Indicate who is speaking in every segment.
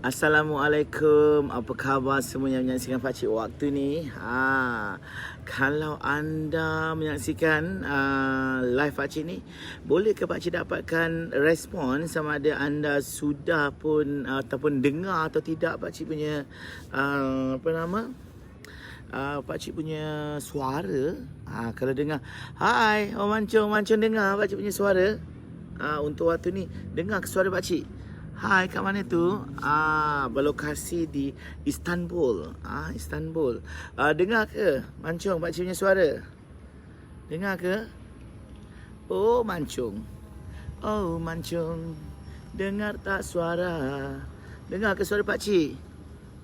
Speaker 1: Assalamualaikum, apa khabar semua yang menyaksikan Pakcik waktu ni? Kalau anda menyaksikan live Pakcik ni, boleh ke Pakcik dapatkan respon sama ada anda sudah pun ataupun dengar atau tidak Pakcik punya Pakcik punya suara. Kalau dengar, hai Mancung dengar Pakcik punya suara. Untuk waktu ni, dengar ke suara Pakcik? Hai, kat mana tu? Berlokasi di Istanbul. Istanbul. Dengar ke Mancung Pakcik punya suara? Dengar ke? Oh Mancung. Oh Mancung, dengar tak suara? Dengar ke suara Pakcik?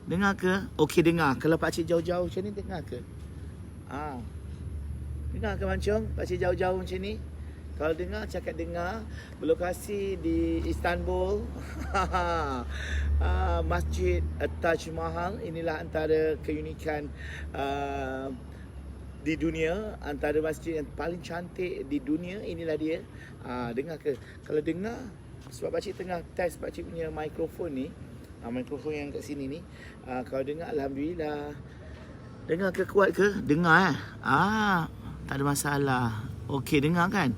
Speaker 1: Dengar ke? Okey, dengar. Kalau Pakcik jauh-jauh macam ni, dengar ke? Dengar ke Mancung? Pakcik jauh-jauh macam ni? Kalau dengar, cakap dengar. Berlokasi di Istanbul. Masjid Taj Mahal. Inilah antara keunikan di dunia. Antara masjid yang paling cantik di dunia. Inilah dia. Dengar ke? Kalau dengar, sebab Pakcik tengah test Pakcik punya mikrofon ni. Mikrofon yang kat sini ni. Kalau dengar, Alhamdulillah. Dengar ke, kuat ke? Dengar tak ada masalah. Okey, dengar kan?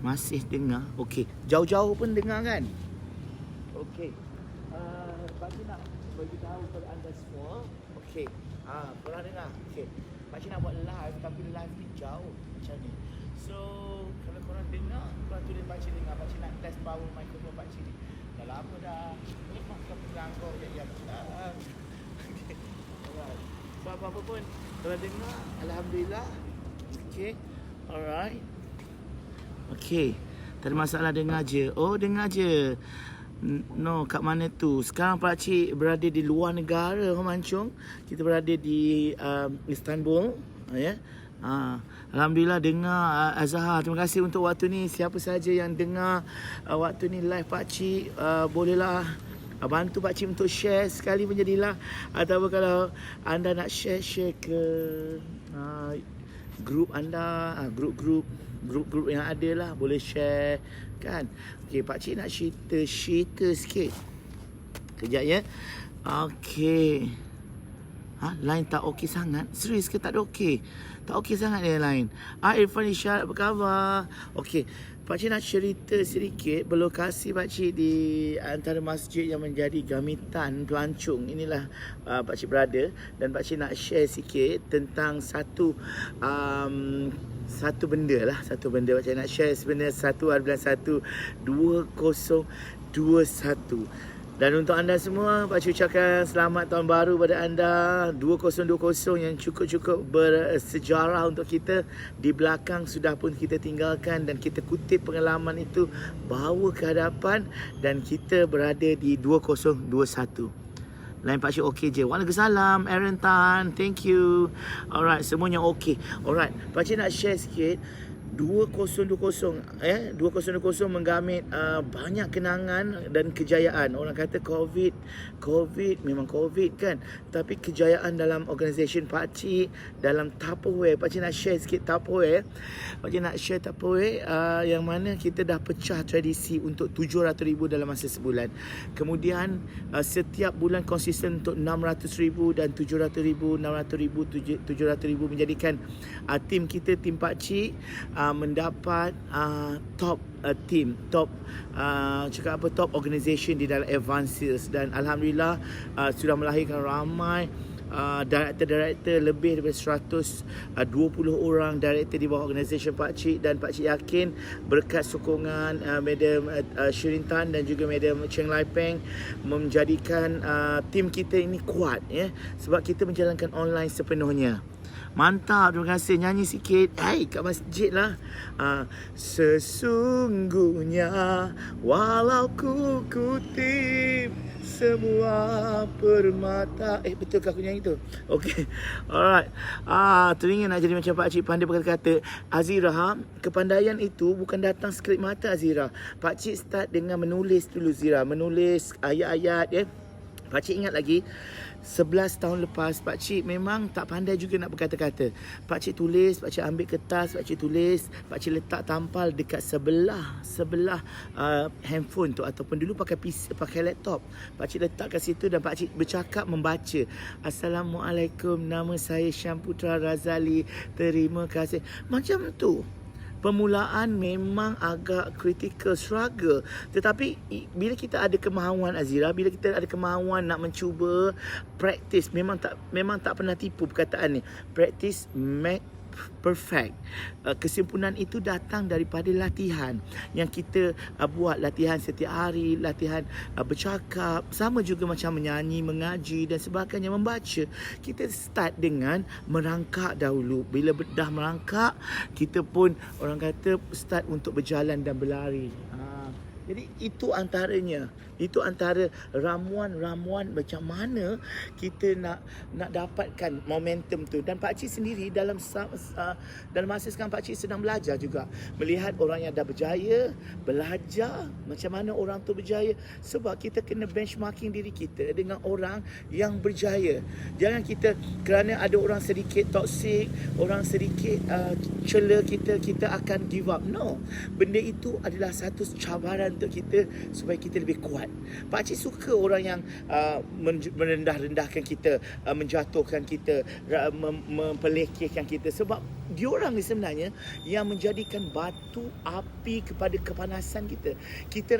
Speaker 1: Masih dengar. Okey. Jauh-jauh pun dengar kan? Okey. Pakcik nak bagi tahu kepada anda semua. Okey. Korang dengar. Okey. Pakcik nak buat live tapi live ni jauh macam ni. So, kalau korang dengar, korang tulis Pakcik dengar. Pakcik nak test power mikrofon Pakcik ni. Dah lama dah. Ni makan pelangkau je. Okey. Alright. So, apa-apa pun korang dengar, Alhamdulillah. Okey. Alright. Okey, tak ada masalah, dengar je. Oh, dengar je. No, kat mana tu? Sekarang Pakcik berada di luar negara, Mancung. Kita berada di Istanbul, ya. Alhamdulillah dengar Azhar. Terima kasih untuk waktu ni. Siapa saja yang dengar waktu ni live Pakcik, bolehlah bantu Pakcik untuk share sekali menjadilah. Atau kalau anda nak share ke grup anda, grup yang ada lah, boleh share kan. Okey, Pakcik nak cerita sikit. Kejap ya. Okey. Line tak okey sangat. Serius ke tak ada okey? Tak okey sangat dia line. Irfan Isyad, apa khabar? Okey. Pakcik nak cerita sedikit. Berlokasi Pakcik di antara masjid yang menjadi gamitan pelancong. Inilah Pakcik berada. Dan Pakcik nak share sikit tentang satu benda lah. Satu benda Pakcik nak share. Sebenarnya 1/1/2021. Dan untuk anda semua, Pakcik ucapkan selamat tahun baru pada anda 2020 yang cukup-cukup bersejarah untuk kita. Di belakang sudah pun kita tinggalkan dan kita kutip pengalaman itu bawa ke hadapan dan kita berada di 2021. Lain Pakcik okey je. Waalaikumsalam, Aaron Tan. Thank you. Alright, semuanya okey. Alright, Pakcik nak share sikit. 2020 menggamit banyak kenangan dan kejayaan. Orang kata COVID memang COVID kan, tapi kejayaan dalam organisasi Pakcik, dalam Tupperware. Pakcik nak share sikit Tupperware. Pakcik nak share Tupperware yang mana kita dah pecah tradisi untuk 700,000 dalam masa sebulan. Kemudian setiap bulan konsisten untuk 600,000 dan 700,000, 600,000, 700,000 menjadikan tim kita, tim Pakcik mendapat top top organisation di dalam Advances. Dan Alhamdulillah sudah melahirkan ramai director lebih daripada 120 orang director di bawah organisasi Pakcik. Dan Pakcik yakin berkat sokongan Madam Shirin Tan dan juga Madam Cheng Lai Peng menjadikan tim kita ini kuat, ya, sebab kita menjalankan online sepenuhnya. Mantap, terima kasih. Nyanyi sikit. Kat masjid lah. Sesungguhnya walau ku kutip semua permata. Betulkah aku nyanyi tu? Okey. Alright. Teringin nak jadi macam Pakcik, pandai berkata-kata. Azira, kepandaian itu bukan datang sekelip mata, Azira. Pakcik start dengan menulis dulu, Zira. Menulis ayat-ayat, ya. Pakcik ingat lagi 11 tahun lepas pakcik memang tak pandai juga nak berkata-kata. Pakcik tulis, pakcik ambil kertas, pakcik tulis, pakcik letak tampal dekat sebelah handphone tu ataupun dulu pakai PC, pakai laptop. Pakcik letak kat situ dan pakcik bercakap membaca. Assalamualaikum, nama saya Syamputra Razali. Terima kasih. Macam tu. Permulaan memang agak critical struggle, tetapi bila kita ada kemahuan Azira, bila kita ada kemahuan nak mencuba practice, memang tak pernah tipu perkataan ni, practice make perfect. Kesempurnaan itu datang daripada latihan yang kita buat, latihan setiap hari, latihan bercakap, sama juga macam menyanyi, mengaji dan sebagainya, membaca. Kita start dengan merangkak dahulu. Bila dah merangkak, kita pun orang kata start untuk berjalan dan berlari. Jadi itu antaranya. Itu antara ramuan-ramuan macam mana kita nak dapatkan momentum tu. Dan pakcik sendiri dalam masa sekarang pakcik sedang belajar juga. Melihat orang yang dah berjaya, belajar macam mana orang tu berjaya. Sebab kita kena benchmarking diri kita dengan orang yang berjaya. Jangan kita kerana ada orang sedikit toksik, orang sedikit cela kita akan give up. No. Benda itu adalah satu cabaran untuk kita supaya kita lebih kuat. Pakcik suka orang yang merendah-rendahkan kita, menjatuhkan kita, mempelekehkan kita. Sebab diorang ni sebenarnya yang menjadikan batu api kepada kepanasan kita. Kita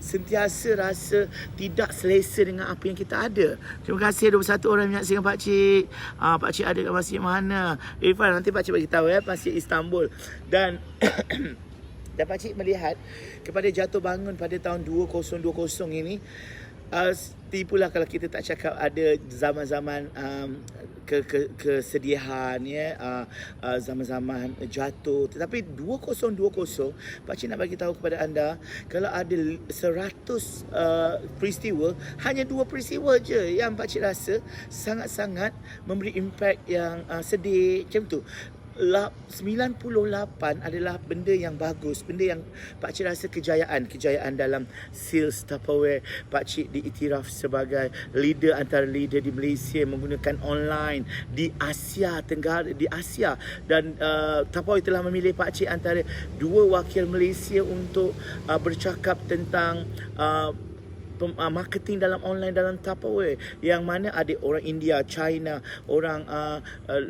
Speaker 1: sentiasa rasa tidak selesa dengan apa yang kita ada. Terima kasih 21 orang yang menyaksikan pakcik. Pakcik ada kat masjid mana? Irfan, nanti pakcik bagi tahu ya, masjid Istanbul. Dan dan pakcik melihat kepada jatuh bangun pada tahun 2020 ini, tipulah kalau kita tak cakap ada zaman-zaman kesedihan ya, zaman-zaman jatuh. Tetapi 2020 pakcik nak bagi tahu kepada anda, kalau ada 100 peristiwa, hanya 2 peristiwa je yang pakcik rasa sangat-sangat memberi impak yang sedih macam tu. 98 adalah benda yang bagus, benda yang pakcik rasa kejayaan dalam sales Tupperware. Pakcik diiktiraf sebagai leader antara leader di Malaysia menggunakan online di Asia Tenggara, di Asia, dan Tupperware telah memilih pakcik antara 2 wakil Malaysia untuk bercakap tentang marketing dalam online dalam Tupperware, yang mana ada orang India, China, orang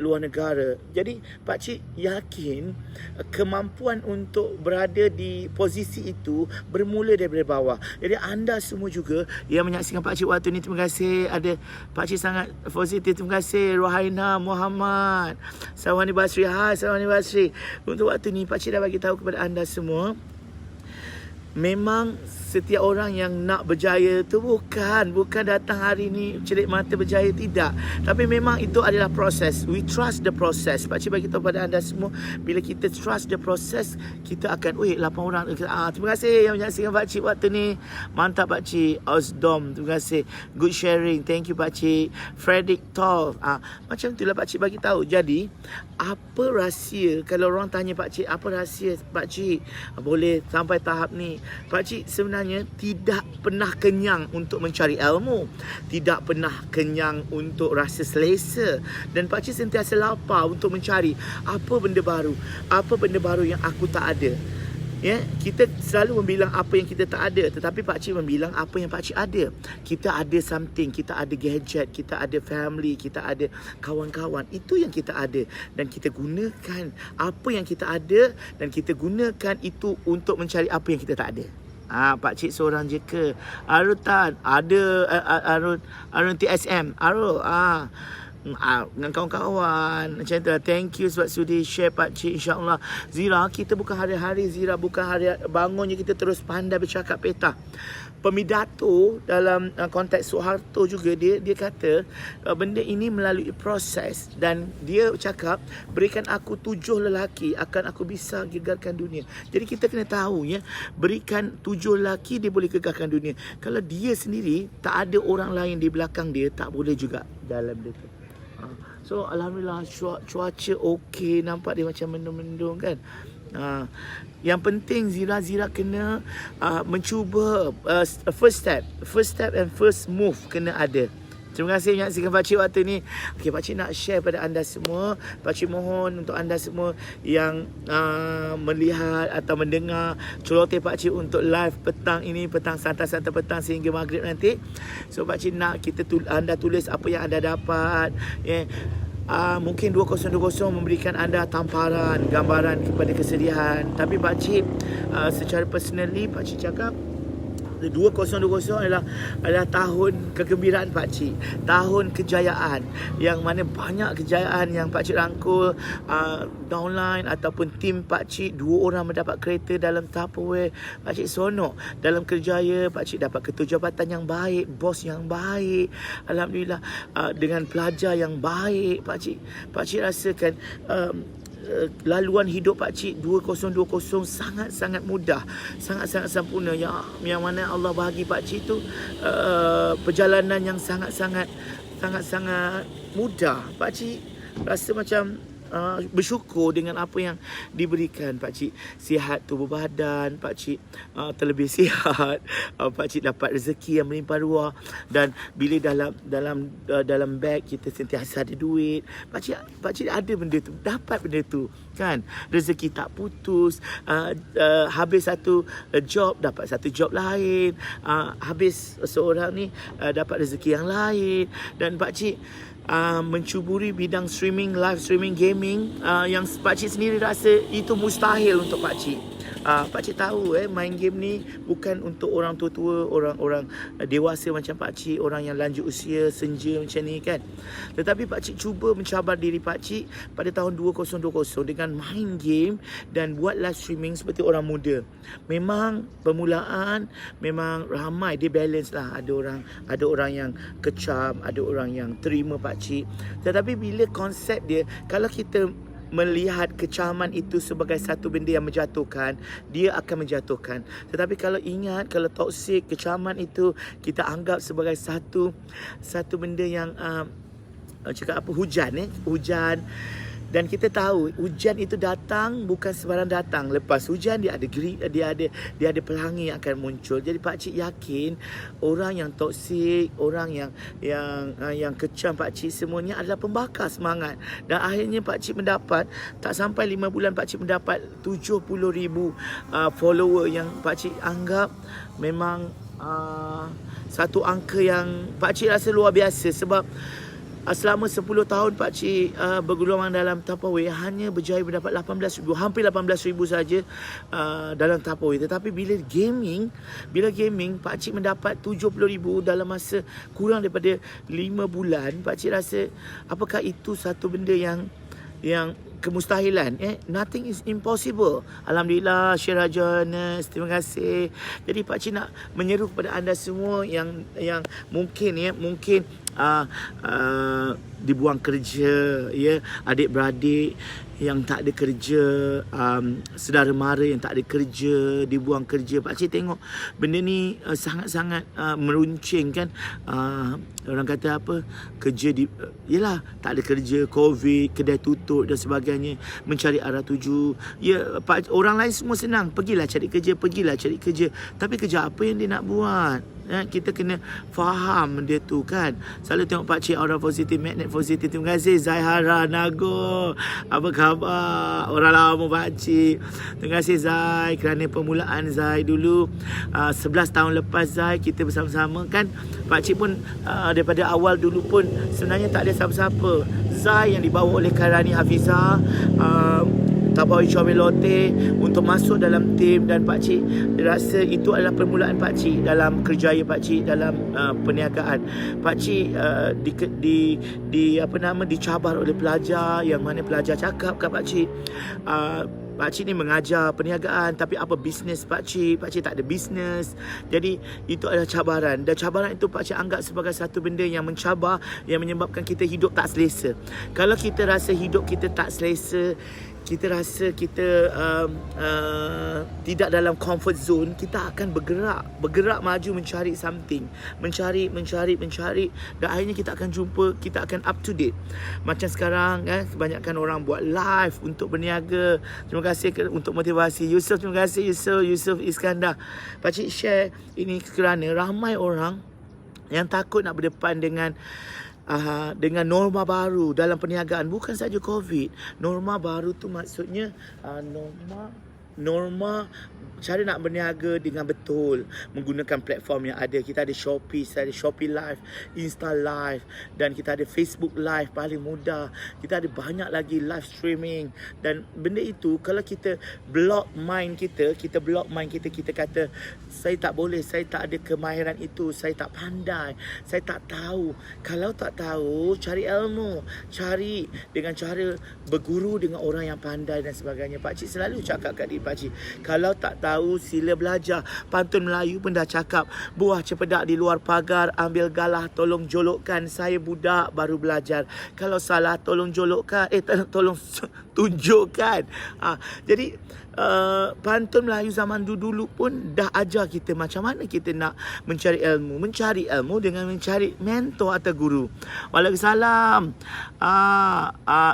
Speaker 1: luar negara. Jadi pakcik yakin kemampuan untuk berada di posisi itu bermula daripada bawah. Jadi anda semua juga yang menyaksikan pakcik waktu ni, terima kasih. Ada pakcik sangat positif, terima kasih. Rohaina Muhammad, Sawani Basri. Hai Sawani Basri. Untuk waktu ni pakcik dah bagi tahu kepada anda semua, memang setiap orang yang nak berjaya tu bukan datang hari ni celik mata berjaya, tidak. Tapi memang itu adalah proses. We trust the process. Pakcik bagi tahu pada anda semua, bila kita trust the process, kita akan 8 orang. Terima kasih yang menyaksikan pakcik waktu ni. Mantap pakcik. Osdom, terima kasih. Good sharing. Thank you pakcik. Frederick Tall. Macam itulah pakcik bagi tahu. Jadi apa rahsia, kalau orang tanya pakcik apa rahsia pakcik boleh sampai tahap ni, pakcik sebenarnya tidak pernah kenyang untuk mencari ilmu, tidak pernah kenyang untuk rasa selesa, dan pakcik sentiasa lapar untuk mencari apa benda baru yang aku tak ada. Ya, kita selalu membilang apa yang kita tak ada, tetapi pakcik membilang apa yang pakcik ada. Kita ada something, kita ada gadget, kita ada family, kita ada kawan-kawan. Itu yang kita ada, dan kita gunakan apa yang kita ada, dan kita gunakan itu untuk mencari apa yang kita tak ada. Pakcik seorang je ke? Arul Tan, ada Arul TSM, Arul dengan kawan-kawan macam tu. Thank you sebab sudi share pakcik. InsyaAllah Zira, kita bukan hari-hari Zira, bukan hari bangunnya kita terus pandai bercakap peta. Pemidato dalam konteks Soeharto juga, dia kata benda ini melalui proses, dan dia cakap berikan aku 7 lelaki akan aku bisa gegarkan dunia. Jadi kita kena tahu ya, berikan 7 lelaki dia boleh gegarkan dunia. Kalau dia sendiri tak ada orang lain di belakang dia, tak boleh juga dalam dia tu. So alhamdulillah cuaca okey, nampak dia macam mendung-mendung kan. Yang penting Zira kena mencuba first step and first move kena ada. Terima kasih menyaksikan Pakcik waktu ni. Okey, Pakcik nak share pada anda semua. Pakcik mohon untuk anda semua yang melihat atau mendengar celoteh Pakcik untuk live petang ini, petang santai-santai petang sehingga maghrib nanti. So Pakcik nak anda tulis apa yang anda dapat. Mungkin 2020 memberikan anda tamparan, gambaran kepada kesedihan. Tapi Pakcik secara personally Pakcik cakap 2020 adalah tahun kegembiraan Pakcik, tahun kejayaan, yang mana banyak kejayaan yang Pakcik rangkul downline ataupun tim Pakcik. 2 orang mendapat kereta dalam Tupperware. Pakcik sonok dalam kerjaya. Pakcik dapat ketua jabatan yang baik, bos yang baik, alhamdulillah, dengan pelajar yang baik. Pakcik rasakan laluan hidup Pakcik 2020 sangat-sangat mudah, sangat-sangat sempurna. Yang mana Allah bagi Pakcik tu perjalanan yang sangat-sangat mudah. Pakcik rasa macam bersyukur dengan apa yang diberikan. Pakcik sihat tubuh badan, Pakcik terlebih sihat, Pakcik dapat rezeki yang melimpah ruah, dan bila dalam beg kita sentiasa ada duit. Pakcik ada benda tu, dapat benda tu kan. Rezeki tak putus. Habis satu job dapat satu job lain, habis seorang ni dapat rezeki yang lain. Dan Pakcik mencuburi bidang streaming, live streaming, gaming, yang Pakcik sendiri rasa itu mustahil untuk Pakcik. Pakcik tahu main game ni bukan untuk orang tua-tua, orang dewasa macam Pakcik, orang yang lanjut usia, senja macam ni kan. Tetapi Pakcik cuba mencabar diri Pakcik pada tahun 2020 dengan main game dan buat live streaming seperti orang muda. Memang permulaan memang ramai, dia balance lah. Ada orang yang kecam, ada orang yang terima Pakcik. Tetapi bila konsep dia, kalau kita melihat kecaman itu sebagai satu benda yang menjatuhkan, dia akan menjatuhkan. Tetapi kalau ingat, kalau toksik, kecaman itu kita anggap sebagai satu benda yang cakap apa, hujan. Dan kita tahu hujan itu datang bukan sembarang datang. Lepas hujan dia ada pelangi yang akan muncul. Jadi Pakcik yakin orang yang toksik, orang yang kecam Pakcik, semuanya adalah pembakar semangat. Dan akhirnya Pakcik mendapat, tak sampai 5 bulan Pakcik mendapat 70,000 follower yang Pakcik anggap memang satu angka yang Pakcik rasa luar biasa. Sebab selama 10 tahun Pakcik bergelumbang dalam Tupperware hanya berjaya mendapat 18,000, hampir 18,000 saja dalam Tupperware. Tetapi bila gaming Pakcik mendapat 70,000 dalam masa kurang daripada 5 bulan. Pakcik rasa apakah itu satu benda yang kemustahilan? Nothing is impossible. Alhamdulillah, Syed Raja Ernest, terima kasih. Jadi Pakcik nak menyeru kepada anda semua yang mungkin dibuang kerja, adik-beradik yang tak ada kerja, saudara mara yang tak ada kerja, dibuang kerja. Pakcik tengok benda ni sangat-sangat meruncing kan. Orang kata apa, kerja yelah, tak ada kerja, COVID, kedai tutup dan sebagainya, mencari arah tuju. Orang lain semua senang, pergilah cari kerja. Tapi kerja apa yang dia nak buat? Kita kena faham dia tu kan. Selalu tengok Pakcik aura positif, magnet positif. Terima kasih Zaihara Nago, apa khabar? Orang lama Pakcik. Terima kasih Zai kerana permulaan Zai dulu 11 tahun lepas Zai kita bersama-sama kan. Pakcik pun daripada awal dulu pun sebenarnya tak ada siapa-siapa. Zai yang dibawa oleh Karani Hafizah, Tabawi Chomelote untuk masuk dalam tim. Dan Pakcik rasa itu adalah permulaan Pakcik dalam kerjaya Pakcik dalam perniagaan. Pakcik dicabar oleh pelajar, yang mana pelajar cakap kat Pakcik, Pakcik ni mengajar perniagaan, tapi apa bisnes Pakcik tak ada bisnes. Jadi itu adalah cabaran, dan cabaran itu Pakcik anggap sebagai satu benda yang mencabar, yang menyebabkan kita hidup tak selesa. Kalau kita rasa hidup kita tak selesa, kita rasa kita tidak dalam comfort zone, kita akan bergerak maju mencari something, mencari dan akhirnya kita akan jumpa, kita akan up to date. Macam sekarang kan, kebanyakan orang buat live untuk berniaga. Terima kasih untuk motivasi Yusof, terima kasih Yusof Iskandar. Pakcik share ini kerana ramai orang yang takut nak berdepan dengan norma baru dalam perniagaan. Bukan saja COVID. Norma baru tu maksudnya norma cara nak berniaga dengan betul menggunakan platform yang ada. Kita ada Shopee, kita ada Shopee Live, Insta Live, dan kita ada Facebook Live paling mudah. Kita ada banyak lagi live streaming, dan benda itu kalau kita block mind kita kata saya tak boleh, saya tak ada kemahiran itu, saya tak pandai, saya tak tahu. Kalau tak tahu, cari ilmu, cari dengan cara berguru dengan orang yang pandai dan sebagainya. Pakcik selalu cakap kat diri pakcik, kalau tak tahu sila belajar. Pantun Melayu pun dah cakap, buah cempedak di luar pagar, ambil galah tolong jolokkan, saya budak baru belajar. Kalau salah tolong jolokkan, tolong tunjukkan. Jadi pantun Melayu zaman dulu pun dah ajar kita macam mana kita nak mencari ilmu dengan mencari mentor atau guru. Waalaikumsalam.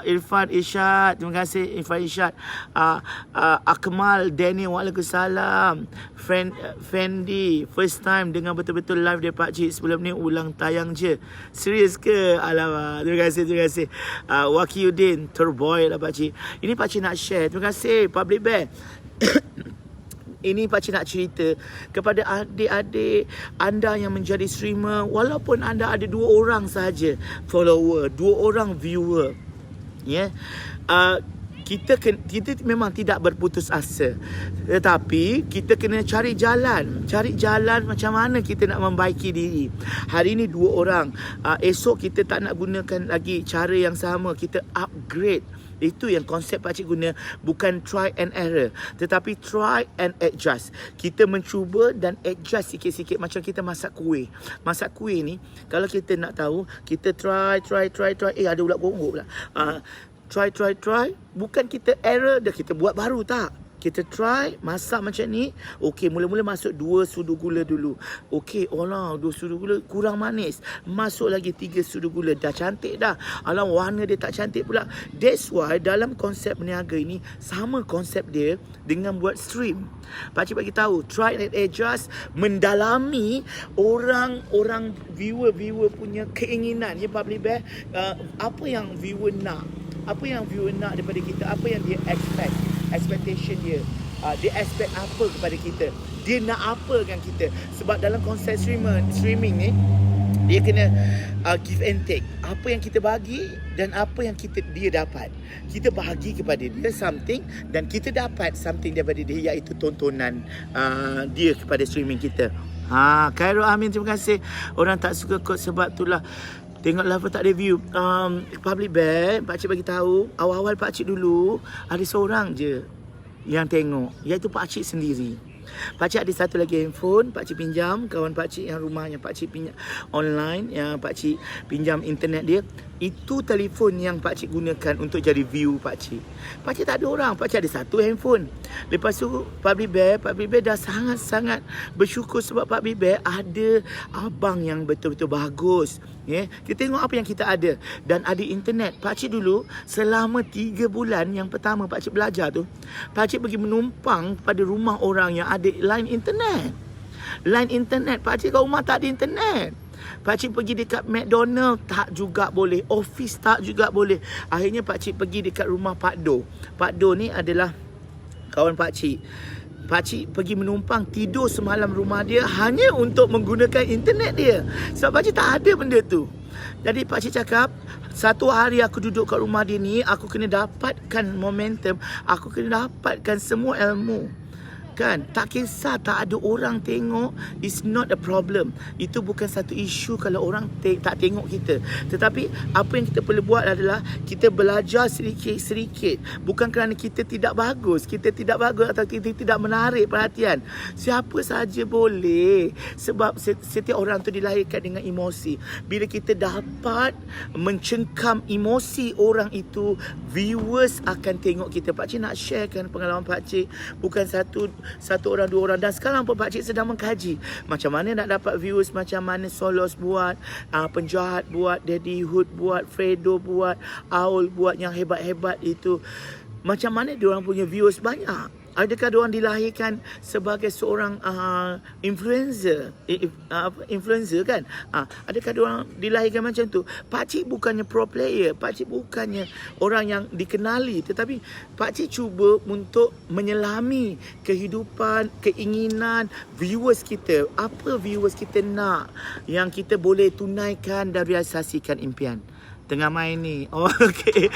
Speaker 1: Irfan Isyad, terima kasih Irfan Isyad. Akmal Daniel, waalaikumsalam. Fendi, first time dengar betul-betul live dia pakcik, sebelum ni ulang tayang je. Serius ke? Alamak, terima kasih. Wakiuddin, terboy lah pakcik. Ini pakcik nak share, terima kasih Public Bear. Ini pakcik nak cerita kepada adik-adik anda yang menjadi streamer, walaupun anda ada 2 orang sahaja follower, 2 orang viewer, ya. Kita memang tidak berputus asa, tetapi kita kena cari jalan macam mana kita nak membaiki diri. Hari ni 2 orang, esok kita tak nak gunakan lagi cara yang sama, kita upgrade. Itu yang konsep pakcik guna, bukan try and error, tetapi try and adjust. Kita mencuba dan adjust sikit-sikit. Macam kita masak kuih. Masak kuih ni, kalau kita nak tahu, kita try. Ada ulat gonggok pula. Try. Bukan kita error dah kita buat baru, tak. Kita try masak macam ni. Okey, mula-mula masuk 2 sudu gula dulu. Okey, 2 sudu gula kurang manis. Masuk lagi 3 sudu gula. Dah cantik dah. Alah, warna dia tak cantik pula. That's why dalam konsep berniaga ini sama konsep dia dengan buat stream. Pakcik bagi tahu, try and adjust, mendalami orang viewer punya keinginan. Ya, Public Bear, apa yang viewer nak? Apa yang viewer nak daripada kita? Apa yang dia expectation dia? Dia expect apa kepada kita? Dia nak apa dengan kita? Sebab dalam konsep streaming ni, dia kena give and take. Apa yang kita bagi dan apa yang dia dapat. Kita bahagi kepada dia something dan kita dapat something daripada dia, iaitu tontonan dia kepada streaming kita. Khairul Amin, terima kasih. Orang tak suka kod sebab itulah tengok live tak ada view. Public Bear, pakcik bagi tahu, awal-awal pakcik dulu ada seorang je yang tengok, iaitu pakcik sendiri. Pakcik ada satu lagi handphone, pakcik pinjam kawan pakcik yang rumahnya pakcik pinjam online, yang pakcik pinjam internet dia. Itu telefon yang pakcik gunakan untuk jadi view pakcik. Pakcik tak ada orang, pakcik ada satu handphone. Lepas tu Public Bear dah sangat-sangat bersyukur sebab Public Bear ada abang yang betul-betul bagus. Kita tengok apa yang kita ada dan ada internet. Pakcik dulu selama 3 bulan yang pertama pakcik belajar tu, pakcik pergi menumpang pada rumah orang yang ada line internet. Pakcik kat rumah tak ada internet. Pakcik pergi dekat McDonald tak juga boleh, office tak juga boleh. Akhirnya pakcik pergi dekat rumah Pak Do. Pak Do ni adalah kawan pakcik. Pakcik pergi menumpang, tidur semalam rumah dia hanya untuk menggunakan internet dia. Sebab pakcik tak ada benda tu. Jadi pakcik cakap, satu hari aku duduk kat rumah dia ni, aku kena dapatkan momentum, aku kena dapatkan semua ilmu. Kan, tak kisah tak ada orang tengok, it's not a problem. Itu bukan satu isu kalau orang tak tengok kita. Tetapi apa yang kita perlu buat adalah kita belajar sedikit-sedikit. Bukan kerana kita tidak bagus atau kita tidak menarik perhatian. Siapa saja boleh. Sebab setiap orang tu dilahirkan dengan emosi. Bila kita dapat mencengkam emosi orang itu, viewers akan tengok kita. Pakcik nak sharekan pengalaman pakcik. Bukan satu orang, dua orang. Dan sekarang pun pakcik sedang mengkaji macam mana nak dapat viewers, macam mana Solos buat, Penjahat buat, Daddy Hood buat, Fredo buat, Aul buat, yang hebat-hebat itu. Macam mana diorang punya viewers banyak? Adakah diorang dilahirkan sebagai seorang influencer? Influencer kan? Adakah diorang dilahirkan macam tu? Pakcik bukannya pro player, pakcik bukannya orang yang dikenali, tetapi pakcik cuba untuk menyelami kehidupan, keinginan viewers kita. Apa viewers kita nak yang kita boleh tunaikan dan realisasikan impian. Tengah main ni. Okay.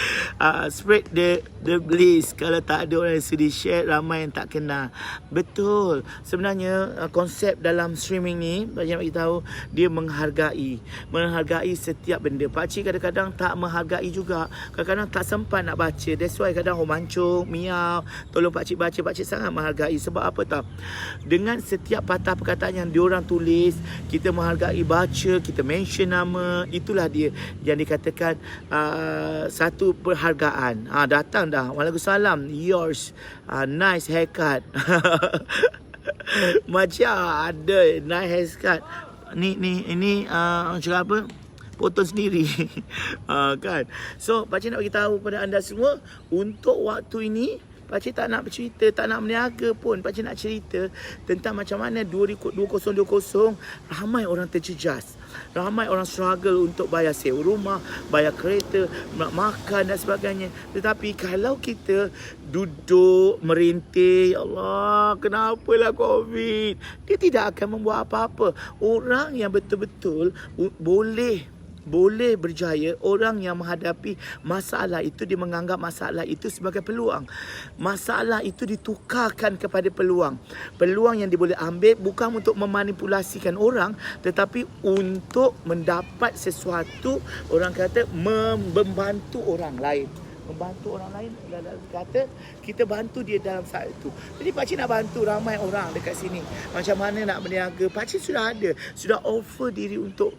Speaker 1: Spread the bliss. Kalau tak ada orang yang sudi share, ramai yang tak kenal. Betul. Sebenarnya konsep dalam streaming ni, banyak bagi tahu, dia menghargai setiap benda. Pakcik kadang-kadang tak menghargai juga. Kadang-kadang tak sempat nak baca. That's why kadang orang mancung, miau, tolong pakcik baca. Pakcik sangat menghargai. Sebab apa tahu? Dengan setiap patah perkataan yang diorang tulis, kita menghargai, baca, kita mention nama. Itulah dia yang dikatakan satu perhargaan. Datang dah. Waalaikumsalam. Yours. Nice haircut. Macam ada nice haircut. Ini cakap apa? Potong sendiri. Kan? So, pakcik nak bagi tahu pada anda semua, untuk waktu ini pakcik tak nak bercerita, tak nak meniaga pun. Pakcik nak cerita tentang macam mana 2020 ramai orang terjejas. Ramai orang struggle untuk bayar sewa rumah, bayar kereta, nak makan dan sebagainya. Tetapi kalau kita duduk merintih, ya Allah, kenapalah COVID? Dia tidak akan membuat apa-apa. Orang yang betul-betul boleh berjaya, orang yang menghadapi masalah itu, dia menganggap masalah itu sebagai peluang. Masalah itu ditukarkan kepada peluang. Peluang yang dia boleh ambil bukan untuk memanipulasikan orang, tetapi untuk mendapat sesuatu, orang kata membantu orang lain. Membantu orang lain, kata kita bantu dia dalam saat itu. Jadi pakcik nak bantu ramai orang dekat sini. Macam mana nak berniaga, pakcik sudah ada, sudah offer diri untuk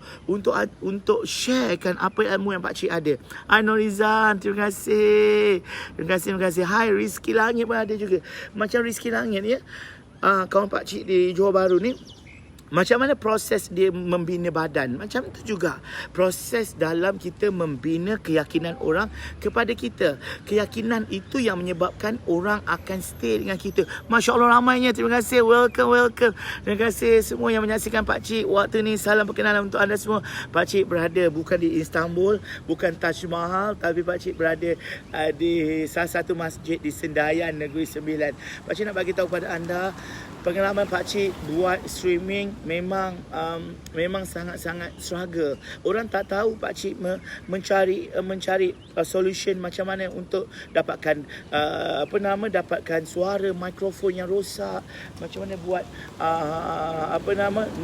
Speaker 1: sharekan apa ilmu yang pakcik ada. Hai Norizan, terima kasih. Terima kasih. Hai Rizky Langit pun ada juga. Macam Rizky Langit ya. Kawan pakcik di Johor Bahru ni, macam mana proses dia membina badan? Macam itu juga proses dalam kita membina keyakinan orang kepada kita. Keyakinan itu yang menyebabkan orang akan stay dengan kita. Masya Allah ramainya. Terima kasih. Welcome. Terima kasih semua yang menyaksikan pakcik waktu ni. Salam perkenalan untuk anda semua. Pakcik berada bukan di Istanbul, bukan Taj Mahal, tapi pakcik berada di salah satu masjid di Sendayan, Negeri Sembilan. Pakcik nak bagi tahu kepada anda, pengalaman pakcik buat streaming memang sangat-sangat struggle. Orang tak tahu pakcik mencari solution macam mana untuk dapatkan dapatkan suara mikrofon yang rosak, macam mana buat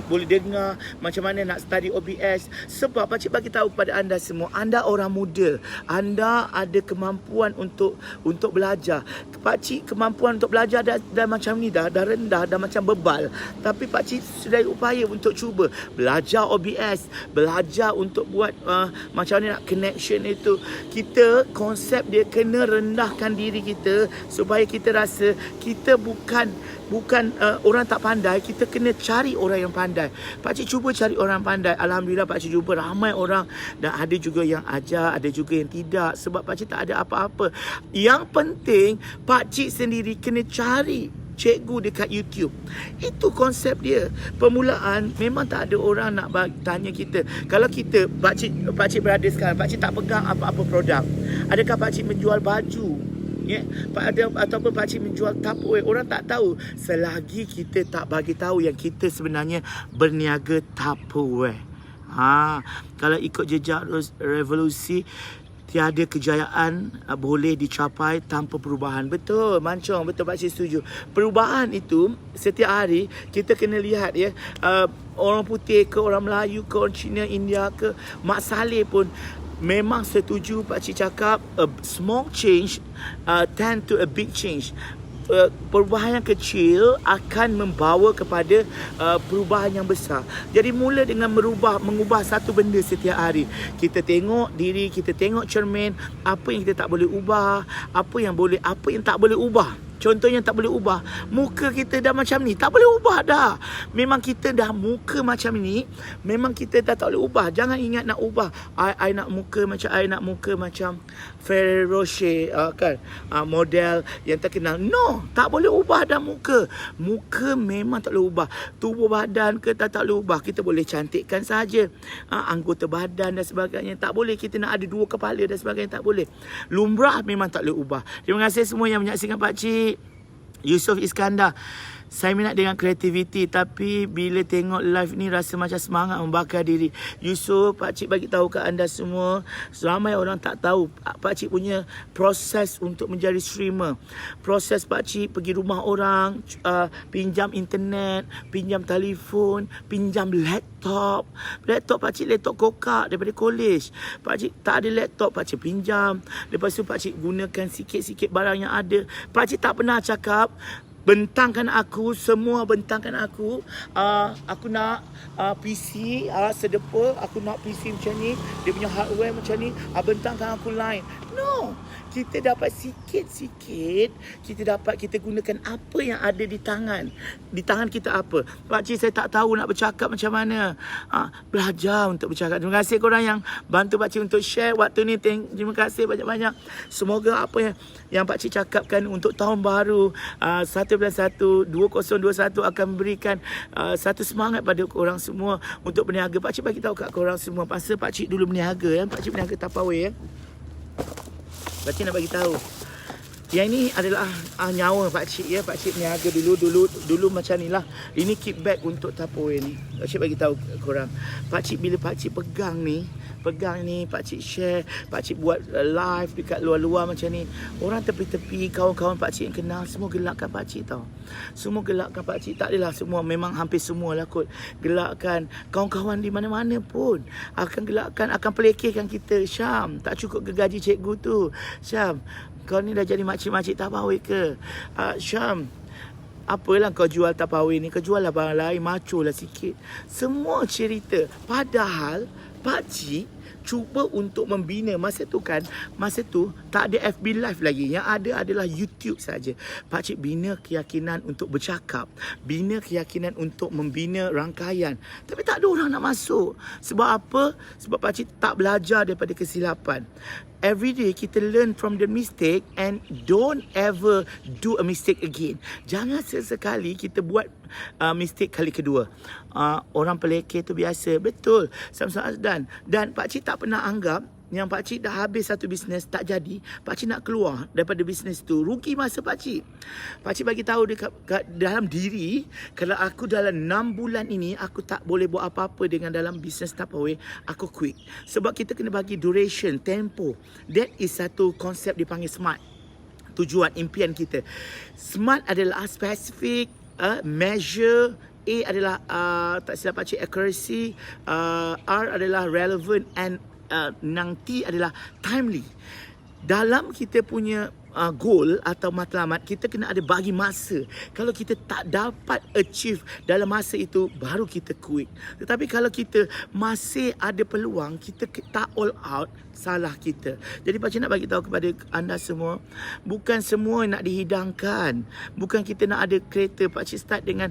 Speaker 1: boleh dengar, macam mana nak study OBS. Sebab pakcik bagi tahu kepada anda semua, anda orang muda, anda ada kemampuan untuk belajar. Pakcik kemampuan untuk belajar dah macam ni dah rendah, dah macam bebal. Tapi pakcik sudah upaya untuk cuba belajar OBS, belajar untuk buat macam mana nak connection itu. Kita konsep dia kena rendahkan diri kita supaya kita rasa kita bukan orang tak pandai. Kita kena cari orang yang pandai. Pakcik cuba cari orang pandai. Alhamdulillah pakcik jumpa ramai orang, dan ada juga yang ajar, ada juga yang tidak. Sebab pakcik tak ada apa-apa. Yang penting pakcik sendiri kena cari cikgu dekat YouTube. Itu konsep dia. Permulaan memang tak ada orang nak tanya kita. Kalau kita, pakcik berada sekarang, pakcik tak pegang apa-apa produk. Adakah pakcik menjual baju? Ya, ataupun pakcik menjual Tupperware, orang tak tahu selagi kita tak bagi tahu yang kita sebenarnya berniaga Tupperware. Kalau ikut jejak revolusi, tiada kejayaan boleh dicapai tanpa perubahan. Betul, Mancong, betul Pakcik setuju. Perubahan itu setiap hari kita kena lihat ya. Orang putih ke, orang Melayu ke, orang Cina, India ke, Mak Saleh pun memang setuju Pakcik cakap, a small change tend to a big change. Perubahan yang kecil akan membawa kepada perubahan yang besar. Jadi mula dengan mengubah satu benda setiap hari. Kita tengok diri, kita tengok cermin, apa yang kita tak boleh ubah, apa yang boleh, apa yang tak boleh ubah. Contohnya tak boleh ubah, muka kita dah macam ni, tak boleh ubah dah. Memang kita dah muka macam ni, memang kita dah tak boleh ubah. Jangan ingat nak ubah. I nak muka macam Ferrero Rocher kan, model yang terkenal. No, tak boleh ubah dah muka. Muka memang tak boleh ubah. Tubuh badan ke tak boleh ubah. Kita boleh cantikkan saja. Anggota badan dan sebagainya tak boleh. Kita nak ada 2 kepala dan sebagainya tak boleh. Lumrah memang tak boleh ubah. Terima kasih semua yang menyaksikan Pakcik. Yusof Iskandar, saya minat dengan kreativiti, tapi bila tengok live ni rasa macam semangat membakar diri. Yusof, Pakcik bagi tahu ke anda semua, ramai orang tak tahu Pakcik punya proses untuk menjadi streamer. Proses Pakcik pergi rumah orang, pinjam internet, pinjam telefon, pinjam laptop. Laptop Pakcik laptop kokak daripada college. Pakcik tak ada laptop, Pakcik pinjam. Lepas tu Pakcik gunakan sikit-sikit barang yang ada. Pakcik tak pernah cakap bentangkan aku, semua bentangkan aku. Aku nak PC sedepa, aku nak PC macam ni, dia punya hardware macam ni, bentangkan aku lain. No, kita dapat sikit-sikit, kita gunakan apa yang ada di tangan. Di tangan kita apa? Pakcik saya tak tahu nak bercakap macam mana. Belajar untuk bercakap. Terima kasih korang yang bantu Pakcik untuk share waktu ni. Terima kasih banyak-banyak. Semoga apa yang Pakcik cakapkan untuk tahun baru 1/1 2021 akan memberikan satu semangat pada korang semua untuk berniaga. Pakcik bagi tahu kat korang semua, masa Pakcik dulu berniaga ya, Pakcik berniaga Tupperware ya. Pakcik nak bagi tahu, yang ini adalah nyawa Pakcik ya. Pakcik berniaga dulu macam ni lah. Ini kickback untuk Tupperware ni. Pakcik bagi tahu korang, Pakcik bila Pakcik pegang ni, Pakcik share, Pakcik buat live dekat luar-luar macam ni, orang tepi-tepi, kawan-kawan Pakcik yang kenal, semua gelakkan Pakcik tau. Semua gelakkan Pakcik. Tak adalah semua, memang hampir semua lah kot. Gelakkan kawan-kawan di mana-mana pun akan gelakkan, akan pelekehkan kita. Syam, tak cukup ke gaji cikgu tu? Syam, kau ni dah jadi makcik-makcik Tupperware ke? Syam, apalah kau jual Tupperware ni, kau jual lah barang lain, macho lah sikit. Semua cerita. Padahal Pakcik cuba untuk membina. Masa tu tak ada FB Live lagi. Yang ada adalah YouTube saja. Pakcik bina keyakinan untuk bercakap, bina keyakinan untuk membina rangkaian. Tapi tak ada orang nak masuk. Sebab apa? Sebab Pakcik tak belajar daripada kesilapan. Every day kita learn from the mistake and don't ever do a mistake again. Jangan sesekali kita buat mistake kali kedua. Orang pelekeh tu biasa. Betul, Samsul Azdan. Dan Pakcik tak pernah anggap yang Pakcik dah habis satu bisnes tak jadi, Pakcik nak keluar daripada bisnes tu. Rugi masa Pakcik. Pakcik bagi tahu dekat dalam diri, kalau aku dalam 6 bulan ini aku tak boleh buat apa-apa dengan dalam bisnes Tupperware, aku quit. Sebab kita kena bagi duration, tempo. That is satu konsep dipanggil SMART. Tujuan, impian kita. SMART adalah specific, measure, A adalah tak silap Pakcik accuracy, R adalah relevant, and nang T adalah timely. Dalam kita punya goal atau matlamat, kita kena ada bagi masa. Kalau kita tak dapat achieve dalam masa itu, baru kita quit. Tetapi kalau kita masih ada peluang, kita tak all out, salah kita. Jadi Pakcik nak bagi tahu kepada anda semua, bukan semua nak dihidangkan. Bukan kita nak ada kereta. Pakcik start dengan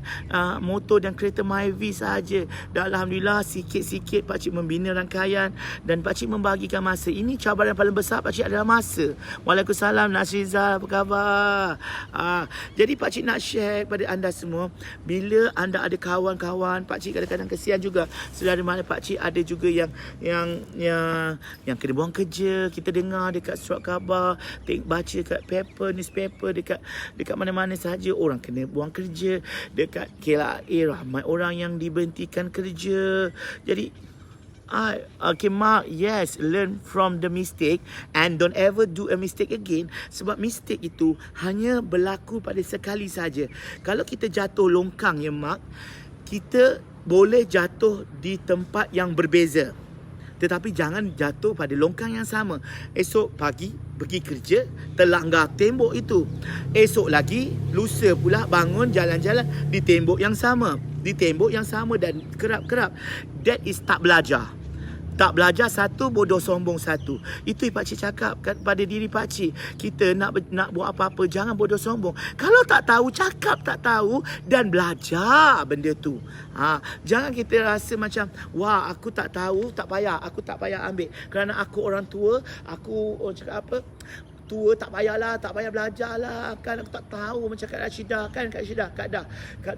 Speaker 1: motor dan kereta Myvi saja. Dan Alhamdulillah sikit-sikit Pakcik membina rangkaian dan Pakcik membagikan masa. Ini cabaran paling besar Pakcik adalah masa. Waalaikumsalam Nasrizal, apa khabar? Jadi Pakcik nak share kepada anda semua, bila anda ada kawan-kawan, Pakcik kadang-kadang kesian juga. Saudara mana Pakcik ada juga yang kena buang kerja. Kita dengar dekat surat khabar, baca kat newspaper, dekat mana-mana sahaja orang kena buang kerja. Dekat KLA ramai orang yang diberhentikan kerja. Jadi Okay, Mark, yes, learn from the mistake and don't ever do a mistake again. Sebab mistake itu hanya berlaku pada sekali saja. Kalau kita jatuh longkang ya, Mark, kita boleh jatuh di tempat yang berbeza. Tetapi jangan jatuh pada longkang yang sama. Esok pagi pergi kerja, terlanggar tembok itu. Esok lagi, lusa pula bangun jalan-jalan di tembok yang sama. Di tembok yang sama dan kerap-kerap. That is tak belajar. Tak belajar satu, bodoh sombong satu. Itu pakcik cakap pada diri pakcik. Kita nak buat apa-apa, jangan bodoh sombong. Kalau tak tahu, cakap tak tahu dan belajar benda tu. Jangan kita rasa macam, wah aku tak tahu, tak payah. Aku tak payah ambil. Kerana aku orang tua, aku cakap apa? Tua tak payahlah, tak payah belajar lah. Kan aku tak tahu macam Kak Rashidah. Kan Kak Rashidah, Kak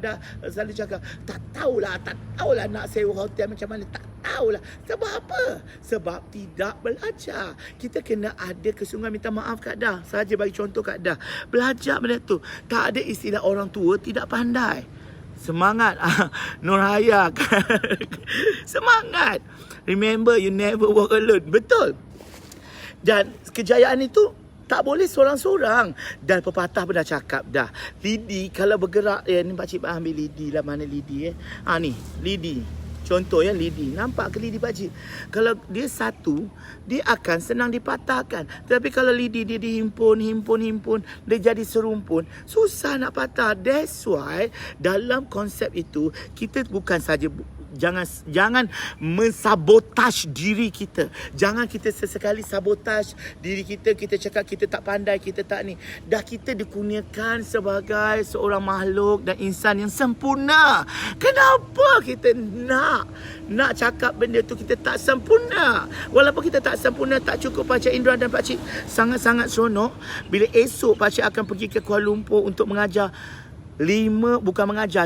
Speaker 1: Dah selalu cakap, tak tahulah nak sewa hotel macam mana. Tak tahulah. Sebab apa? Sebab tidak belajar. Kita kena ada kesungguhan. Minta maaf Kak Dah. Saja bagi contoh Kak Dah. Belajar benda tu. Tak ada istilah orang tua tidak pandai. Semangat Nurhaya. Semangat. Remember, you never walk alone. Betul. Dan kejayaan itu tak boleh seorang-seorang. Dan pepatah pun dah cakap dah. Lidi kalau bergerak, ni pakcik ambil lidi lah. Mana lidi ni, lidi. Contoh ya, lidi. Nampak ke lidi pakcik? Kalau dia satu, dia akan senang dipatahkan. Tapi kalau lidi dia dihimpun, dia jadi serumpun, susah nak patah. That's why dalam konsep itu, kita bukan saja jangan mensabotaj diri kita. Jangan kita sesekali sabotaj diri kita. Kita cakap kita tak pandai, kita tak ni. Dah kita dikurniakan sebagai seorang makhluk dan insan yang sempurna. Kenapa kita nak cakap benda tu kita tak sempurna? Walaupun kita tak sempurna, tak cukup Pakcik Indra dan Pakcik sangat-sangat seronok bila esok Pakcik akan pergi ke Kuala Lumpur untuk mengajar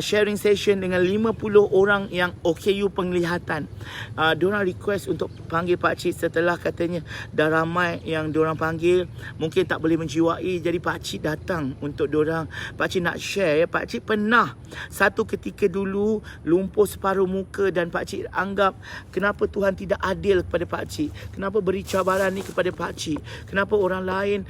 Speaker 1: sharing session dengan 50 orang yang OKU penglihatan. Diorang request untuk panggil pakcik setelah katanya dah ramai yang diorang panggil, mungkin tak boleh menjiwai, jadi pakcik datang untuk diorang. Pakcik nak share, pakcik pernah satu ketika dulu lumpuh separuh muka dan pakcik anggap kenapa Tuhan tidak adil kepada pakcik, kenapa beri cabaran ni kepada pakcik, kenapa orang lain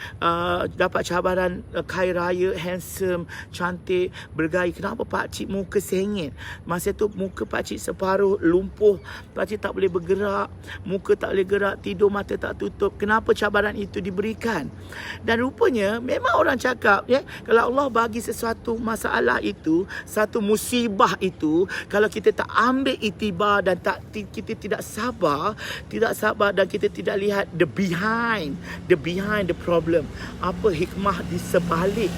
Speaker 1: dapat cabaran kaya raya, handsome, cantik, bergaya, kenapa pakcik muka sengit? Masa tu muka pakcik separuh lumpuh, pakcik tak boleh bergerak, muka tak boleh gerak, tidur mata tak tutup. Kenapa cabaran itu diberikan? Dan rupanya memang orang cakap kalau Allah bagi sesuatu masalah itu, satu musibah itu, kalau kita tak ambil iktibar dan kita tidak sabar dan kita tidak lihat the behind the problem, apa hikmah di sebalik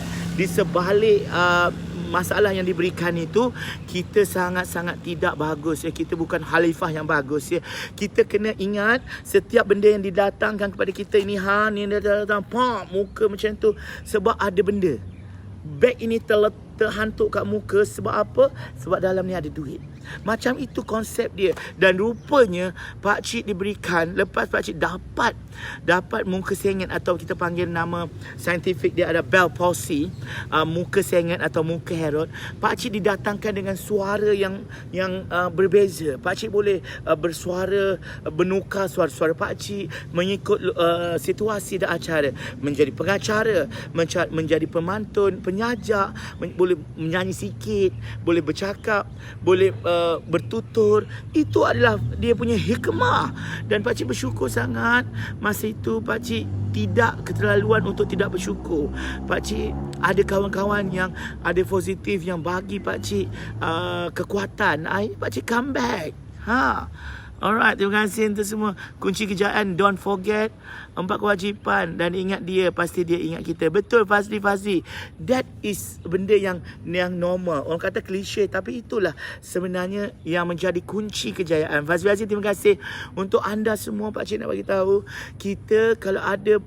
Speaker 1: masalah yang diberikan itu, kita sangat-sangat tidak bagus kita bukan khalifah yang bagus Kita kena ingat setiap benda yang didatangkan kepada kita ini, ni datang muka macam tu, sebab ada benda. Beg ini terhantuk kat muka sebab apa? Sebab dalam ni ada duit. Macam itu konsep dia. Dan rupanya pakcik diberikan, lepas pakcik dapat muka sengit, atau kita panggil nama saintifik dia ada Bell palsy, muka sengit atau muka Herod. Pakcik didatangkan dengan suara yang berbeza. Pakcik boleh bersuara, menukar suara pakcik mengikut situasi dan acara. Menjadi pengacara, menjadi pemantun, penyajak, boleh menyanyi sikit, boleh bercakap, boleh bertutur. Itu adalah dia punya hikmah. Dan pakcik bersyukur sangat. Masa itu pakcik tidak keterlaluan untuk tidak bersyukur. Pakcik ada kawan-kawan yang ada positif yang bagi pakcik kekuatan. Pakcik come back. Alright, terima kasih untuk semua. Kunci kejayaan, don't forget 4 kewajipan dan ingat dia, pasti dia ingat kita. Betul Fazli. That is benda yang normal. Orang kata klise, tapi itulah sebenarnya yang menjadi kunci kejayaan. Fazli, terima kasih untuk anda semua. Pakcik nak bagi tahu, kita kalau ada,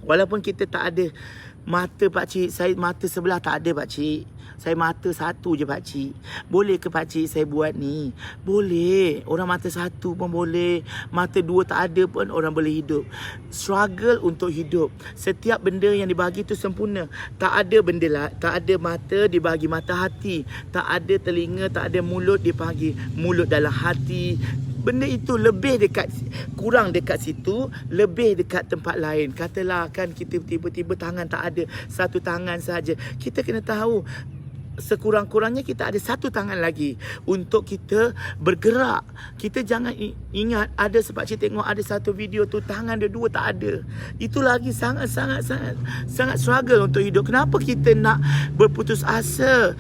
Speaker 1: walaupun kita tak ada mata pakcik, saya mata sebelah tak ada pakcik, saya mata satu je pakcik. Boleh ke pakcik saya buat ni? Boleh. Orang mata satu pun boleh. Mata dua tak ada pun orang boleh hidup. Struggle untuk hidup. Setiap benda yang dibagi tu sempurna. Tak ada benda lah. Tak ada mata dibagi mata hati. Tak ada telinga, tak ada mulut dibagi mulut dalam hati. benda itu lebih dekat, kurang dekat situ, lebih dekat tempat lain. Katalah kan kita tiba-tiba tangan tak ada, satu tangan saja. Kita kena tahu sekurang-kurangnya kita ada satu tangan lagi untuk kita bergerak. Kita jangan ingat ada sebab saya tengok ada satu video tu tangan dia dua tak ada. Itu lagi sangat struggle untuk hidup. Kenapa kita nak berputus asa?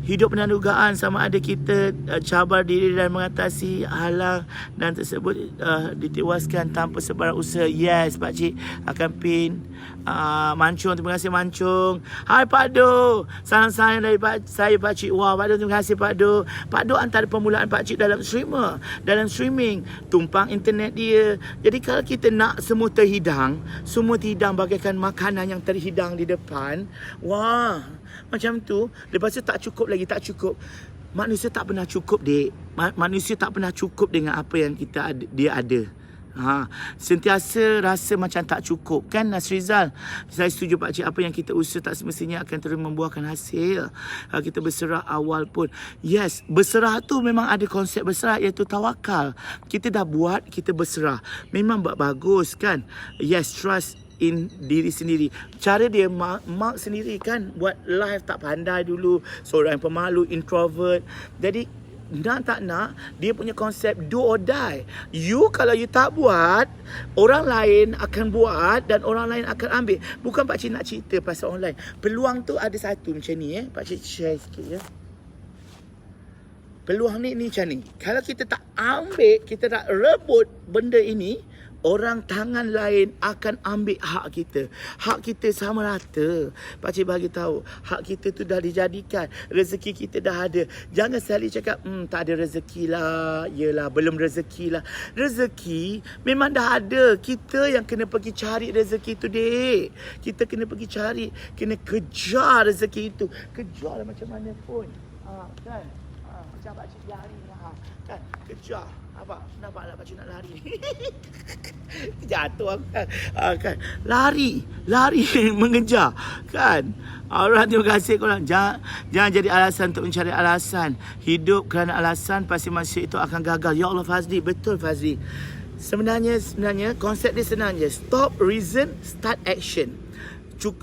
Speaker 1: Hidup penuh dugaan, sama ada kita cabar diri dan mengatasi halang dan tersebut ditewaskan tanpa sebarang usaha. Yes, pakcik akan pin. Mancung, terima kasih Mancung. Hai Pak Do, salam sayang dari saya Pakcik. Wah, Pak Do, terima kasih Pak Do. Pak Do antara permulaan Pakcik dalam streaming, tumpang internet dia. Jadi kalau kita nak semua terhidang bagaikan makanan yang terhidang di depan. Wah, macam tu. Lepas tu tak cukup lagi, tak cukup. Manusia tak pernah cukup, dek. Manusia tak pernah cukup dengan apa yang dia ada. Sentiasa rasa macam tak cukup, kan Nasrizal? Saya setuju Pakcik, apa yang kita usaha tak semestinya akan terus membuahkan hasil. Kita berserah awal pun. Yes, berserah tu memang ada konsep berserah, iaitu tawakal. Kita dah buat, kita berserah. Memang bagus kan? Yes, trust in diri sendiri. Cara dia Mark sendiri kan buat live tak pandai dulu, seorang yang pemalu, introvert. Jadi nak tak nak, dia punya konsep do or die. Kalau you tak buat, orang lain akan buat dan orang lain akan ambil. Bukan Pakcik nak cerita pasal orang lain. Peluang tu ada satu macam ni, Pakcik share sikit ya. Peluang ni macam ni. Kalau kita tak ambil, kita tak rebut benda ini, orang tangan lain akan ambil hak kita. Hak kita sama rata. Pakcik bagi tahu, hak kita tu dah dijadikan. Rezeki kita dah ada. Jangan selalu cakap, tak ada rezeki lah. Yelah, belum rezeki lah. Rezeki memang dah ada. Kita yang kena pergi cari rezeki tu, dek. Kita kena pergi cari. Kena kejar rezeki itu. Kejar macam mana pun. Kan? Macam pakcik lari lah. Kan? Kejar. Nampak Pakcik nak lari. Jatuh kan. Lari mengejar kan. Alright, terima kasih korang. Jangan jadi alasan untuk mencari alasan. Hidup kerana alasan, pasti manusia itu akan gagal. Ya Allah Fazli, betul Fazli. Sebenarnya konsep dia senang je. Stop reason, start action.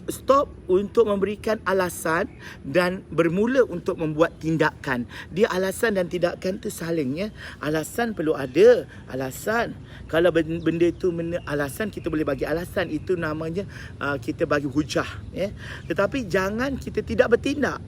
Speaker 1: Stop untuk memberikan alasan dan bermula untuk membuat tindakan. Dia alasan dan tindakan tu saling ya. Alasan perlu ada alasan. Kalau benda itu alasan, kita boleh bagi alasan. Itu namanya kita bagi hujah ya. Tetapi jangan kita tidak bertindak.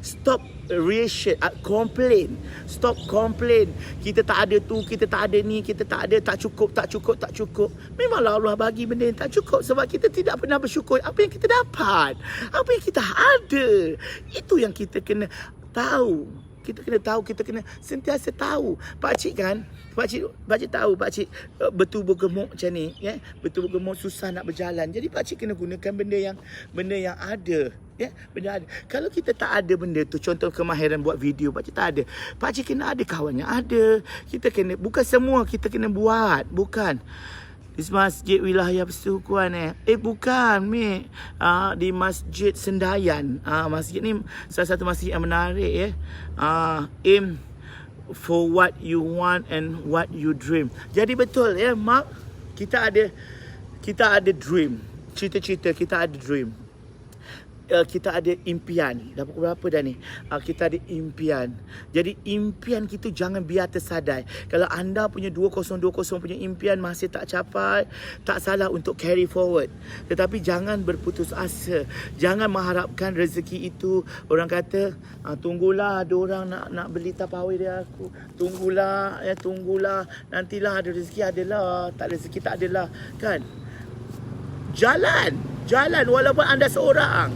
Speaker 1: Stop reaction, complain. Stop complain. Kita tak ada tu, kita tak ada ni, kita tak ada, tak cukup. Memanglah Allah bagi benda yang tak cukup sebab kita tidak pernah bersyukur apa yang kita dapat, apa yang kita ada. Itu yang kita kena tahu. Kita kena sentiasa tahu. Pakcik tahu, Pakcik bertubuh gemuk macam ni, bertubuh gemuk, susah nak berjalan. Jadi Pakcik kena gunakan benda yang ada. Benda ada. Kalau kita tak ada benda tu, contoh kemahiran buat video, Pakcik tak ada. Pakcik kena ada kawan yang ada. Kita kena, bukan semua kita kena buat, bukan. Di Masjid Wilayah Persekutuan bukan Mek. Di Masjid Sendayan. Masjid ni salah satu masjid yang menarik aim for what you want and what you dream. Jadi betul Mark, kita ada dream. Cita-cita, kita ada dream. Kita ada impian. Dah pukul berapa dah ni? Kita ada impian. Jadi impian kita jangan biar tersadai. Kalau anda punya 2020 punya impian masih tak capai, tak salah untuk carry forward. Tetapi jangan berputus asa. Jangan mengharapkan rezeki itu. Orang kata, tunggulah ada orang nak beli tapawai dia aku. Tunggulah. Nantilah ada rezeki, adalah. Tak rezeki, tak adalah. Kan? Jalan walaupun anda seorang,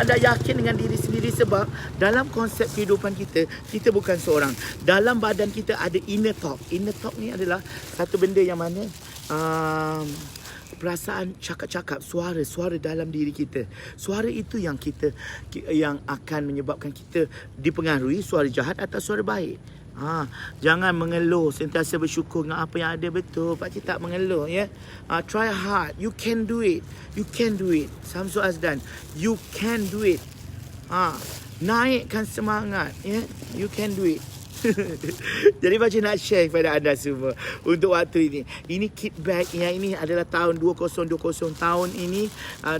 Speaker 1: anda yakin dengan diri sendiri, sebab dalam konsep kehidupan kita bukan seorang. Dalam badan kita ada inner talk. Inner talk ni adalah satu benda yang mana perasaan, cakap-cakap, suara dalam diri kita. Suara itu yang akan menyebabkan kita dipengaruhi suara jahat atau suara baik. Jangan mengeluh, sentiasa bersyukur dengan apa yang ada. Betul, Pakcik tak mengeluh try hard, you can do it. Samsul Azdan, you can do it. Naikkan semangat you can do it. Jadi pakcik nak share kepada anda semua untuk waktu ini. Ini kit bag yang ini adalah tahun 2020 tahun ini.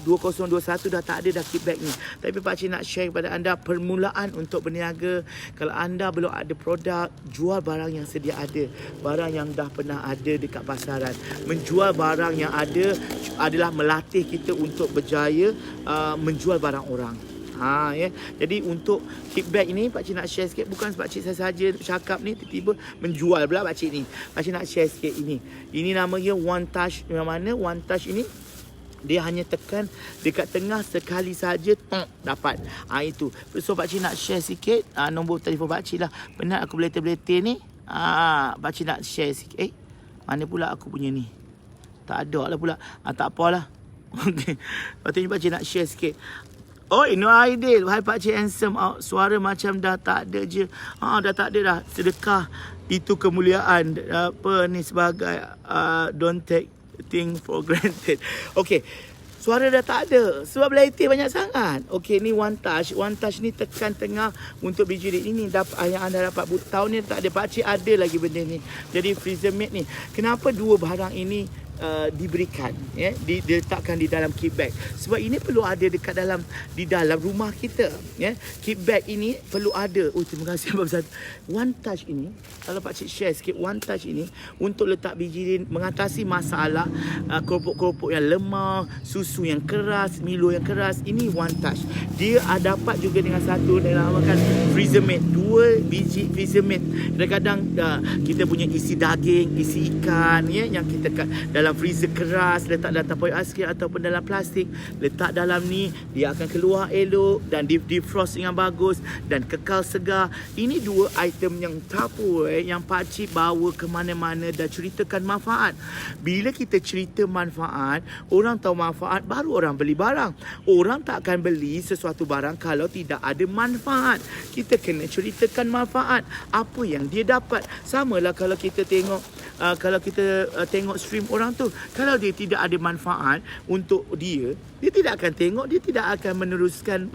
Speaker 1: 2021 dah tak ada dah kit bag ni. Tapi pakcik nak share kepada anda permulaan untuk berniaga. Kalau anda belum ada produk, jual barang yang sedia ada. Barang yang dah pernah ada dekat pasaran. Menjual barang yang ada adalah melatih kita untuk berjaya menjual barang orang. Ya. Jadi untuk kit bag ini pakcik nak share sikit. Bukan pakcik saja cakap ni tiba-tiba menjual pula pakcik ni. Pakcik nak share sikit ini. Ini namanya One Touch. Yang mana One Touch ini dia hanya tekan dekat tengah sekali saja dapat. Itu. So pakcik nak share sikit nombor telefon pakcik lah. Penat aku beletir-beletir ni. Pakcik nak share sikit. Mana pula aku punya ni? Tak ada lah pula. Tak apalah. Okey. Pakcik nak share sikit. Oh, no Aidil. Hai pakcik handsome. Suara macam dah tak ada je. Dah tak ada dah. Sedekah itu kemuliaan. Apa ni sebagai don't take things for granted. Okey. Suara dah tak ada. Sebab belajar banyak sangat. Okey, ni One Touch. One Touch ni tekan tengah untuk bijirit. Ini yang anda dapat tahun ni tak ada. Pakcik ada lagi benda ni. Jadi freezer mate ni. Kenapa dua barang ini diberikan, diletakkan di dalam kit bag? Sebab ini perlu ada dekat dalam di dalam rumah kita, Kit bag ini perlu ada. Terima kasih Abang Zat. One Touch ini, kalau pakcik share sikit, One Touch ini untuk letak bijirin, mengatasi masalah keropok-keropok yang lemah, susu yang keras, Milo yang keras. Ini One Touch. Dia dapat juga dengan satu dinamakan freezer mate. Dua biji freezer mate. Kadang-kadang kita punya isi daging, isi ikan, yang kita dalam freezer keras, letak dalam tapau aiskrim ataupun dalam plastik, letak dalam ni, dia akan keluar elok dan defrost dengan bagus dan kekal segar. Ini dua item yang tapu yang pakcik bawa ke mana-mana dan ceritakan manfaat. Bila kita cerita manfaat, orang tahu manfaat, baru orang beli barang. Orang tak akan beli sesuatu barang kalau tidak ada manfaat. Kita kena ceritakan manfaat, apa yang dia dapat. Samalah kalau kita tengok tengok stream orang tu, kalau dia tidak ada manfaat untuk dia tidak akan tengok, dia tidak akan meneruskan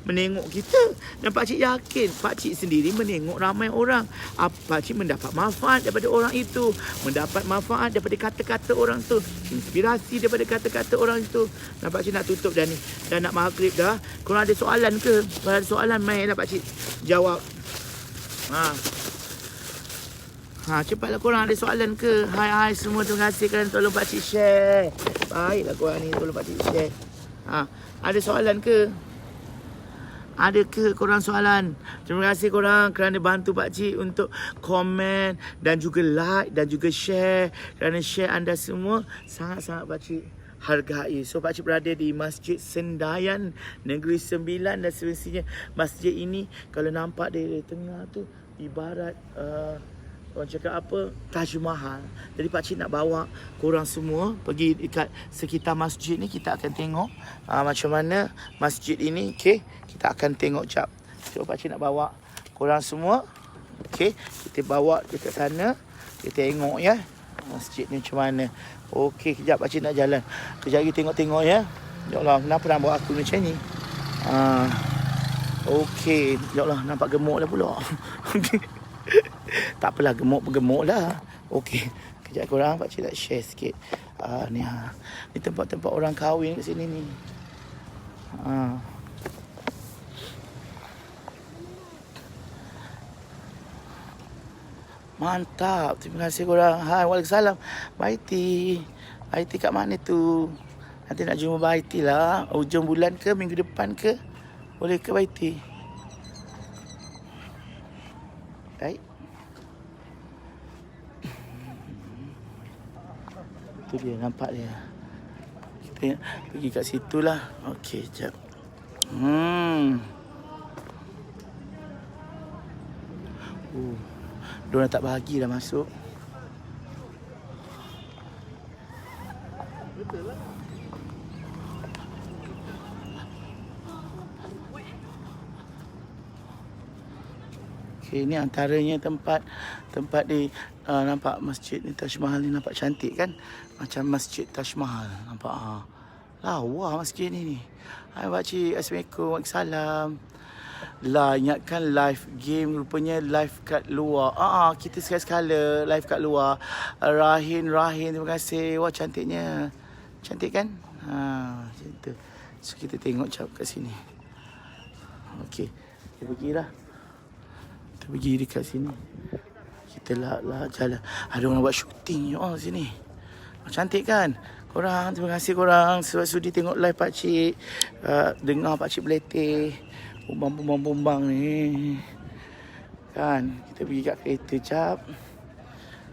Speaker 1: menengok kita. Dan pakcik yakin, pakcik sendiri menengok ramai orang. Pakcik mendapat manfaat daripada orang itu, mendapat manfaat daripada kata-kata orang tu, inspirasi daripada kata-kata orang itu. Dan pakcik nak tutup dah ni, dah nak maghrib dah. Korang ada soalan ke? Kalau ada soalan, mainlah pakcik jawab. Cepatlah korang ada soalan ke? Hai semua, terima kasih kerana tolong pakcik share. Baiklah korang ni, tolong pakcik share. Ada soalan ke? Ada ke korang soalan? Terima kasih korang kerana bantu pakcik untuk komen dan juga like dan juga share. Kerana share anda semua sangat-sangat pakcik hargai. So pakcik berada di Masjid Sendayan Negeri Sembilan dan semestinya masjid ini kalau nampak dari tengah tu ibarat orang cakap apa? Taj Mahal. Jadi pakcik nak bawa korang semua pergi dekat sekitar masjid ni. Kita akan tengok macam mana masjid ini. Okey, kita akan tengok jap. So pakcik nak bawa korang semua. Okey, kita bawa dekat sana. Kita tengok masjid ni macam mana. Okey, kejap pakcik nak jalan. Kejap lagi tengok-tengok ya. Ya Allah, kenapa nak bawa aku macam ni? Okey, ya Allah, nampak gemuk dah pula. Tak apalah, gemuk lah. Okey, kejap korang pakcik nak share sikit. Ni tempat-tempat orang kahwin kat sini ni. Mantap, terima kasih korang. Hai, waalaikumsalam. Baiti kat mana tu? Nanti nak jumpa Baiti lah. Hujung bulan ke, minggu depan ke? Boleh ke Baiti? Baik. Tu dia, nampak dia. Kita pergi kat situ lah. Okey, jap. Diorang tak bahagi dah masuk. Betul lah. Okey, ni antaranya tempat di nampak masjid ni, Taj Mahal ni nampak cantik kan? Macam masjid Taj Mahal. Nampak lawa masjid ni. Hai pakcik, assalamualaikum, waalaikumsalam. Lah, ingatkan live game, rupanya live kat luar. Kita sekali-sekala live kat luar. Rahin, terima kasih. Wah, cantiknya. Cantik kan? Macam tu. So, kita tengok cap kat sini. Okey, kita pergilah. Kita pergi dekat sini. Kita lah jalan. Ada orang buat syuting sini. Cantik kan? Korang, terima kasih korang sebab sudi tengok live pakcik. Dengar pakcik beletih. Bumbang ni. Kan, kita pergi kat kereta cap.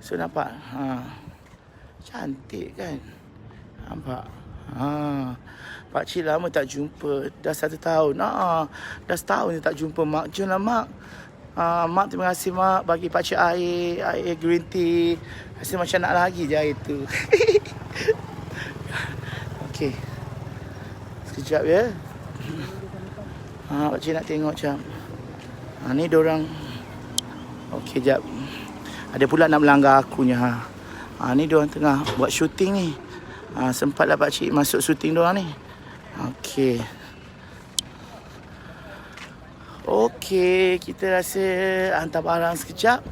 Speaker 1: So nampak? Cantik kan? Nampak? Pakcik lama tak jumpa. Dah 1 tahun. Dah setahun je tak jumpa mak. Jom lah mak. Mak, terima kasih mak bagi pakcik air green tea. Rasa macam nak lagi je air tu. Okey. Sekejap ya. Pakcik nak tengok macam. Ni diorang. Okey, jap. Ada pula nak melanggar akunya. Ni diorang tengah buat syuting ni. Sempatlah pakcik masuk syuting diorang ni. Okey. Okey, kita rasa hantar barang sekejap.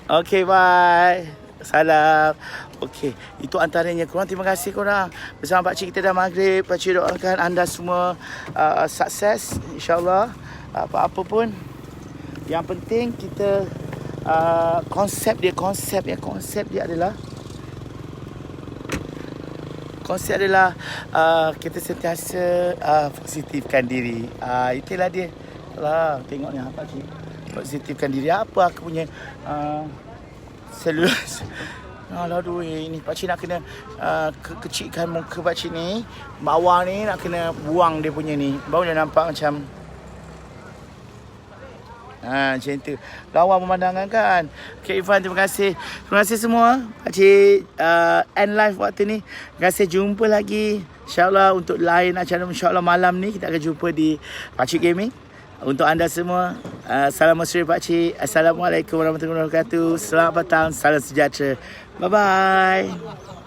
Speaker 1: Okey, bye. Salam. Okey, itu antaranya. Korang terima kasih korang. Bersama pakcik kita dah maghrib. Pakcik doakan anda semua sukses, insyaAllah. Apa-apa pun, yang penting kita konsep dia adalah kita sentiasa positifkan diri. Itulah dia. Lah, tengok ni pakcik. Positifkan diri. Apa aku punya selulus. Aduh, ini pakcik nak kena kecilkan muka pakcik ni. Bawah ni nak kena buang dia punya ni. Baru dia nampak macam macam tu. Lawa pemandangan kan. Okay, Irfan, terima kasih. Terima kasih semua. Pakcik end live waktu ni. Terima kasih, jumpa lagi. InsyaAllah untuk lain acara, insyaAllah malam ni kita akan jumpa di Pakcik Gaming. Untuk anda semua, salam mesra pakcik. Assalamualaikum warahmatullahi wabarakatuh. Selamat petang, salam sejahtera. Bye-bye.